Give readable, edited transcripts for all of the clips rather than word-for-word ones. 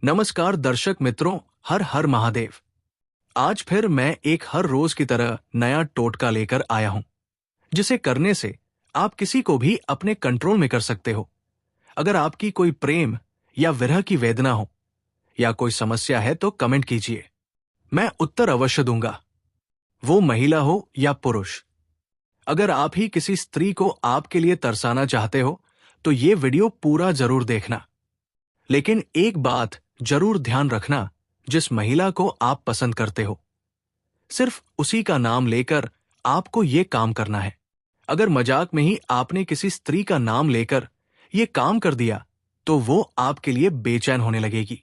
नमस्कार दर्शक मित्रों, हर हर महादेव। आज फिर मैं एक हर रोज की तरह नया टोटका लेकर आया हूं, जिसे करने से आप किसी को भी अपने कंट्रोल में कर सकते हो। अगर आपकी कोई प्रेम या विरह की वेदना हो या कोई समस्या है तो कमेंट कीजिए, मैं उत्तर अवश्य दूंगा। वो महिला हो या पुरुष, अगर आप ही किसी स्त्री को आपके लिए तरसाना चाहते हो तो ये वीडियो पूरा जरूर देखना। लेकिन एक बात जरूर ध्यान रखना, जिस महिला को आप पसंद करते हो सिर्फ उसी का नाम लेकर आपको ये काम करना है। अगर मजाक में ही आपने किसी स्त्री का नाम लेकर ये काम कर दिया तो वो आपके लिए बेचैन होने लगेगी।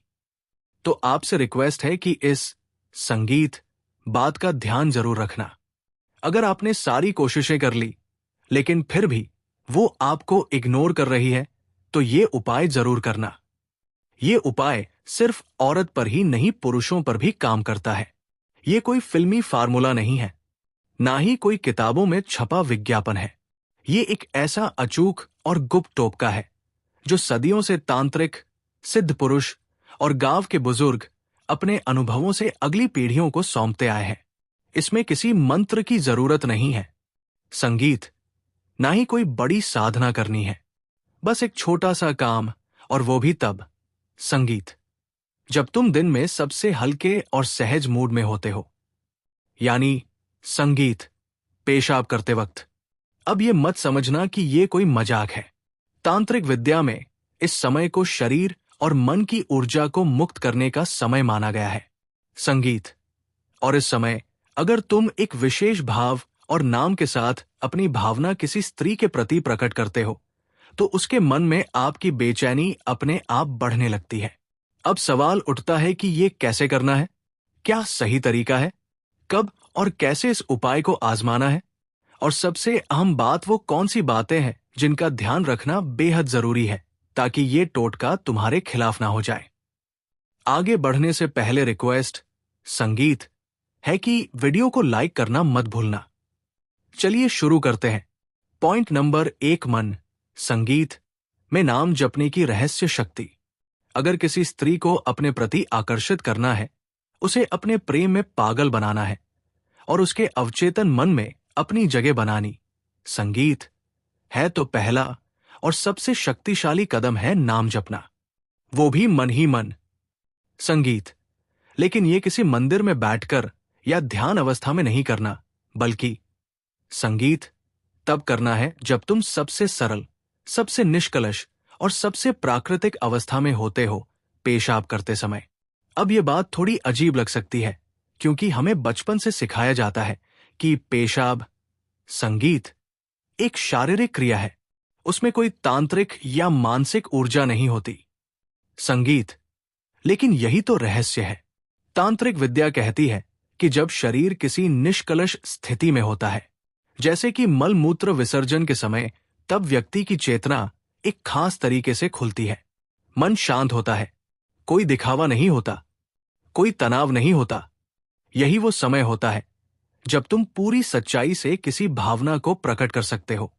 तो आपसे रिक्वेस्ट है कि इस संगीत बात का ध्यान जरूर रखना। अगर आपने सारी कोशिशें कर ली लेकिन फिर भी वो आपको इग्नोर कर रही है तो ये उपाय जरूर करना। ये उपाय सिर्फ औरत पर ही नहीं, पुरुषों पर भी काम करता है। ये कोई फिल्मी फार्मूला नहीं है, ना ही कोई किताबों में छपा विज्ञापन है। ये एक ऐसा अचूक और गुप्त टोटका है जो सदियों से तांत्रिक, सिद्ध पुरुष और गांव के बुजुर्ग अपने अनुभवों से अगली पीढ़ियों को सौंपते आए हैं। इसमें किसी मंत्र की जरूरत नहीं है, संगीत ना ही कोई बड़ी साधना करनी है। बस एक छोटा सा काम, और वो भी तब संगीत जब तुम दिन में सबसे हल्के और सहज मूड में होते हो, यानी संगीत पेशाब करते वक्त। अब ये मत समझना कि ये कोई मजाक है। तांत्रिक विद्या में इस समय को शरीर और मन की ऊर्जा को मुक्त करने का समय माना गया है, संगीत। और इस समय अगर तुम एक विशेष भाव और नाम के साथ अपनी भावना किसी स्त्री के प्रति प्रकट करते हो तो उसके मन में आपकी बेचैनी अपने आप बढ़ने लगती है। अब सवाल उठता है कि ये कैसे करना है, क्या सही तरीका है, कब और कैसे इस उपाय को आजमाना है, और सबसे अहम बात वो कौन सी बातें हैं जिनका ध्यान रखना बेहद जरूरी है ताकि ये टोटका तुम्हारे खिलाफ ना हो जाए। आगे बढ़ने से पहले रिक्वेस्ट संगीत है कि वीडियो को लाइक करना मत भूलना। चलिए शुरू करते हैं। पॉइंट नंबर 1, मन संगीत में नाम जपने की रहस्य शक्ति। अगर किसी स्त्री को अपने प्रति आकर्षित करना है, उसे अपने प्रेम में पागल बनाना है और उसके अवचेतन मन में अपनी जगह बनानी, संगीत है तो पहला और सबसे शक्तिशाली कदम है नाम जपना, वो भी मन ही मन। संगीत लेकिन ये किसी मंदिर में बैठकर या ध्यान अवस्था में नहीं करना, बल्कि संगीत तब करना है जब तुम सबसे सरल, सबसे निष्कलश और सबसे प्राकृतिक अवस्था में होते हो, पेशाब करते समय। अब ये बात थोड़ी अजीब लग सकती है क्योंकि हमें बचपन से सिखाया जाता है कि पेशाब, संगीत एक शारीरिक क्रिया है, उसमें कोई तांत्रिक या मानसिक ऊर्जा नहीं होती। संगीत लेकिन यही तो रहस्य है। तांत्रिक विद्या कहती है कि जब शरीर किसी निष्कलश स्थिति में होता है, जैसे कि मल मूत्र विसर्जन के समय, तब व्यक्ति की चेतना एक खास तरीके से खुलती है। मन शांत होता है, कोई दिखावा नहीं होता, कोई तनाव नहीं होता। यही वो समय होता है जब तुम पूरी सच्चाई से किसी भावना को प्रकट कर सकते हो।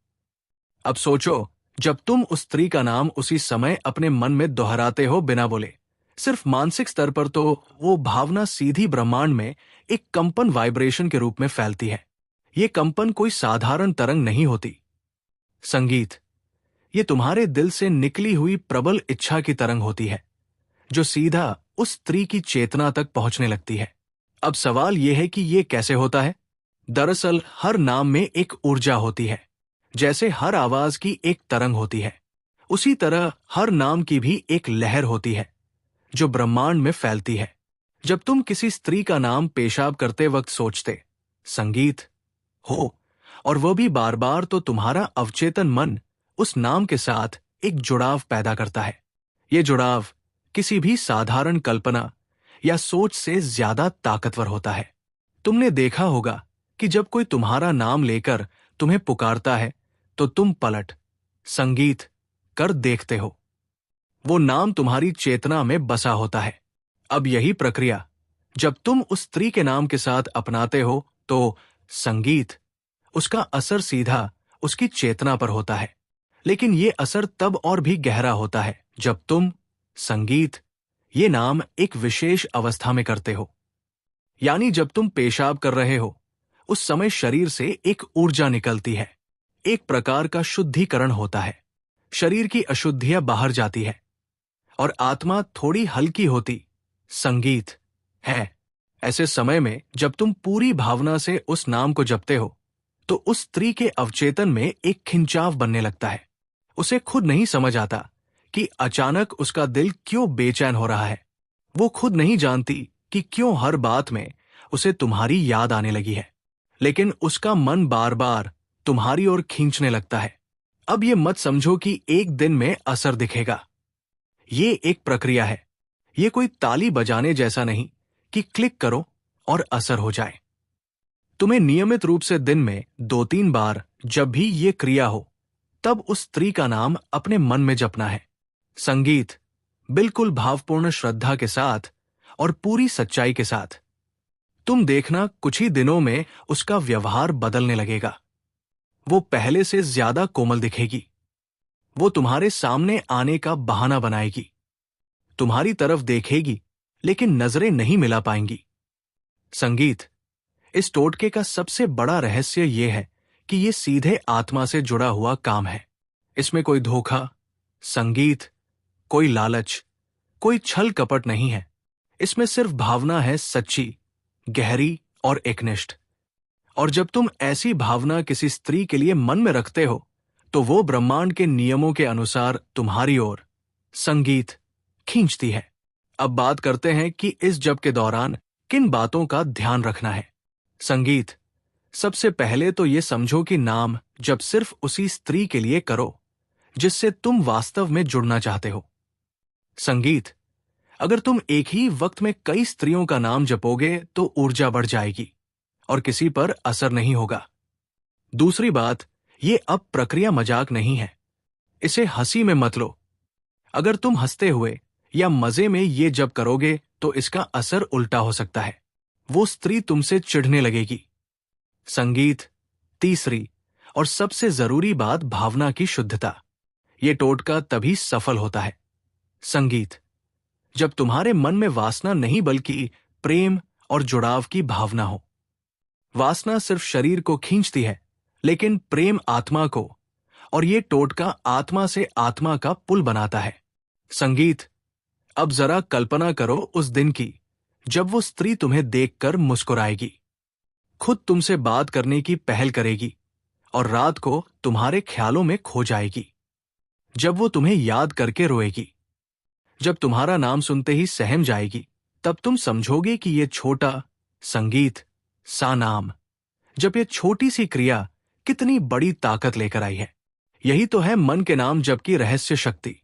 अब सोचो, जब तुम उस स्त्री का नाम उसी समय अपने मन में दोहराते हो बिना बोले, सिर्फ मानसिक स्तर पर, तो वो भावना सीधी ब्रह्मांड में एक कंपन, वाइब्रेशन के रूप में फैलती है। ये कंपन कोई साधारण तरंग नहीं होती। संगीत ये तुम्हारे दिल से निकली हुई प्रबल इच्छा की तरंग होती है जो सीधा उस स्त्री की चेतना तक पहुंचने लगती है। अब सवाल यह है कि ये कैसे होता है। दरअसल हर नाम में एक ऊर्जा होती है। जैसे हर आवाज की एक तरंग होती है, उसी तरह हर नाम की भी एक लहर होती है जो ब्रह्मांड में फैलती है। जब तुम किसी स्त्री का नाम पेशाब करते वक्त सोचते संगीत हो, और वह भी बार बार, तो तुम्हारा अवचेतन मन उस नाम के साथ एक जुड़ाव पैदा करता है। ये जुड़ाव किसी भी साधारण कल्पना या सोच से ज्यादा ताकतवर होता है। तुमने देखा होगा कि जब कोई तुम्हारा नाम लेकर तुम्हें पुकारता है तो तुम पलट संगीत कर देखते हो। वो नाम तुम्हारी चेतना में बसा होता है। अब यही प्रक्रिया जब तुम उस स्त्री के नाम के साथ अपनाते हो तो संगीत, उसका असर सीधा उसकी चेतना पर होता है। लेकिन ये असर तब और भी गहरा होता है जब तुम संगीत ये नाम एक विशेष अवस्था में करते हो, यानी जब तुम पेशाब कर रहे हो उस समय शरीर से एक ऊर्जा निकलती है, एक प्रकार का शुद्धिकरण होता है, शरीर की अशुद्धियां बाहर जाती है और आत्मा थोड़ी हल्की होती संगीत है। ऐसे समय में जब तुम पूरी भावना से उस नाम को जपते हो तो उस स्त्री के अवचेतन में एक खिंचाव बनने लगता है। उसे खुद नहीं समझ आता कि अचानक उसका दिल क्यों बेचैन हो रहा है। वो खुद नहीं जानती कि क्यों हर बात में उसे तुम्हारी याद आने लगी है, लेकिन उसका मन बार बार तुम्हारी ओर खींचने लगता है। अब ये मत समझो कि एक दिन में असर दिखेगा। ये एक प्रक्रिया है। ये कोई ताली बजाने जैसा नहीं कि क्लिक करो और असर हो जाए। तुम्हें नियमित रूप से दिन में 2-3 बार जब भी ये क्रिया हो तब उस स्त्री का नाम अपने मन में जपना है। संगीत, बिल्कुल भावपूर्ण श्रद्धा के साथ और पूरी सच्चाई के साथ। तुम देखना कुछ ही दिनों में उसका व्यवहार बदलने लगेगा। वो पहले से ज्यादा कोमल दिखेगी। वो तुम्हारे सामने आने का बहाना बनाएगी। तुम्हारी तरफ देखेगी लेकिन नजरें नहीं मिला पाएंगी। संगीत, इस टोटके का सबसे बड़ा रहस्य यह है कि यह सीधे आत्मा से जुड़ा हुआ काम है। इसमें कोई धोखा, संगीत, कोई लालच, कोई छल कपट नहीं है। इसमें सिर्फ भावना है, सच्ची, गहरी और एकनिष्ठ। और जब तुम ऐसी भावना किसी स्त्री के लिए मन में रखते हो तो वो ब्रह्मांड के नियमों के अनुसार तुम्हारी ओर संगीत खींचती है। अब बात करते हैं कि इस जप के दौरान किन बातों का ध्यान रखना है। संगीत, सबसे पहले तो ये समझो कि नाम जब सिर्फ उसी स्त्री के लिए करो जिससे तुम वास्तव में जुड़ना चाहते हो। संगीत, अगर तुम एक ही वक्त में कई स्त्रियों का नाम जपोगे तो ऊर्जा बढ़ जाएगी और किसी पर असर नहीं होगा। दूसरी बात, ये अब प्रक्रिया मजाक नहीं है। इसे हंसी में मत लो। अगर तुम हंसते हुए या मजे में ये जप करोगे तो इसका असर उल्टा हो सकता है। वो स्त्री तुमसे चिढ़ने लगेगी। संगीत, तीसरी और सबसे जरूरी बात, भावना की शुद्धता। ये टोटका तभी सफल होता है। संगीत, जब तुम्हारे मन में वासना नहीं बल्कि प्रेम और जुड़ाव की भावना हो। वासना सिर्फ शरीर को खींचती है, लेकिन प्रेम आत्मा को, और ये टोटका आत्मा से आत्मा का पुल बनाता है। संगीत, अब जरा कल्पना करो उस दिन की जब वो स्त्री तुम्हें देखकर मुस्कुराएगी, खुद तुमसे बात करने की पहल करेगी और रात को तुम्हारे ख्यालों में खो जाएगी। जब वो तुम्हें याद करके रोएगी, जब तुम्हारा नाम सुनते ही सहम जाएगी, तब तुम समझोगे कि ये छोटा संगीत सा नाम, जब ये छोटी सी क्रिया कितनी बड़ी ताकत लेकर आई है। यही तो है मन के नाम जप की रहस्य शक्ति।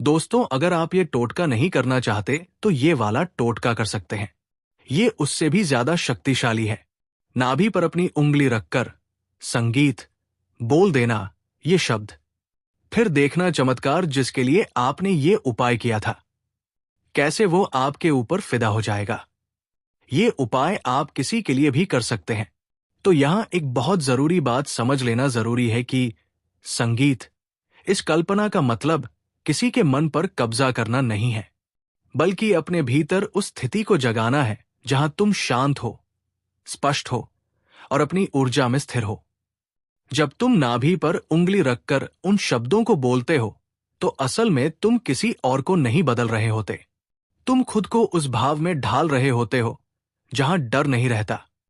दोस्तों, अगर आप ये टोटका नहीं करना चाहते तो ये वाला टोटका कर सकते हैं। ये उससे भी ज्यादा शक्तिशाली है। नाभि पर अपनी उंगली रखकर संगीत बोल देना ये शब्द, फिर देखना चमत्कार जिसके लिए आपने ये उपाय किया था, कैसे वो आपके ऊपर फिदा हो जाएगा। ये उपाय आप किसी के लिए भी कर सकते हैं। तो यहां एक बहुत जरूरी बात समझ लेना जरूरी है कि संगीत, इस कल्पना का मतलब किसी के मन पर कब्जा करना नहीं है, बल्कि अपने भीतर उस स्थिति को जगाना है जहां तुम शांत हो, स्पष्ट हो और अपनी ऊर्जा में स्थिर हो। जब तुम नाभि पर उंगली रखकर उन शब्दों को बोलते हो तो असल में तुम किसी और को नहीं बदल रहे होते। तुम खुद को उस भाव में ढाल रहे होते हो जहां डर नहीं रहता,